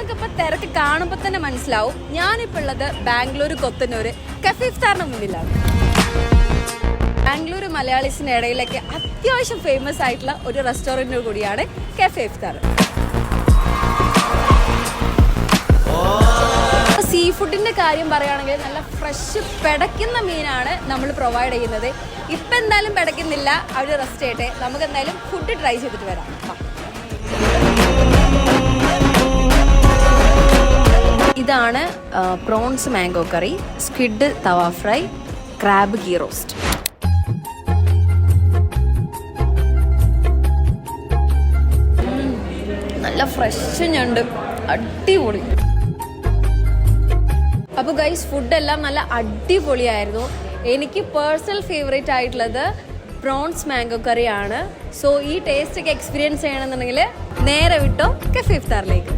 നിങ്ങൾക്കിപ്പോൾ തിരക്ക് കാണുമ്പോൾ തന്നെ മനസ്സിലാവും ഞാനിപ്പോൾ ഉള്ളത് ബാംഗ്ലൂർ കൊത്തന്നൂർ കഫേ ഇഫ്താറിന് മുന്നിലാണ്. ബാംഗ്ലൂർ മലയാളീസിൻ്റെ ഇടയിലൊക്കെ അത്യാവശ്യം ഫേമസ് ആയിട്ടുള്ള ഒരു റെസ്റ്റോറൻറ്റ് കൂടിയാണ് കഫേ ഇഫ്താർ. സീ ഫുഡിൻ്റെ കാര്യം പറയുകയാണെങ്കിൽ നല്ല ഫ്രഷ് പിടയ്ക്കുന്ന മീനാണ് നമ്മൾ പ്രൊവൈഡ് ചെയ്യുന്നത്. ഇപ്പം എന്തായാലും പിടയ്ക്കുന്നില്ല, അവർ റെസ്റ്റ് ചെയ്യട്ടെ. നമുക്ക് എന്തായാലും ഫുഡ് ട്രൈ ചെയ്തിട്ട് വരാം. ഇതാണ് പ്രോൺസ് മാംഗോ കറി, സ്ക്വിഡ് തവ ഫ്രൈ, ക്രാബ് ഗീ റോസ്റ്റ്. നല്ല ഫ്രഷ് ഞണ്ട്, അടിപൊളി. അപ്പോൾ ഗൈസ് ഫുഡെല്ലാം നല്ല അടിപൊളിയായിരുന്നു. എനിക്ക് പേഴ്സണൽ ഫേവറേറ്റ് ആയിട്ടുള്ളത് പ്രോൺസ് മാംഗോ കറിയാണ്. സോ ഈ ടേസ്റ്റ് ഒക്കെ എക്സ്പീരിയൻസ് ചെയ്യണമെന്നുണ്ടെങ്കിൽ നേരെ വിട്ടോ കഫേ ഇഫ്താറിലേക്ക്.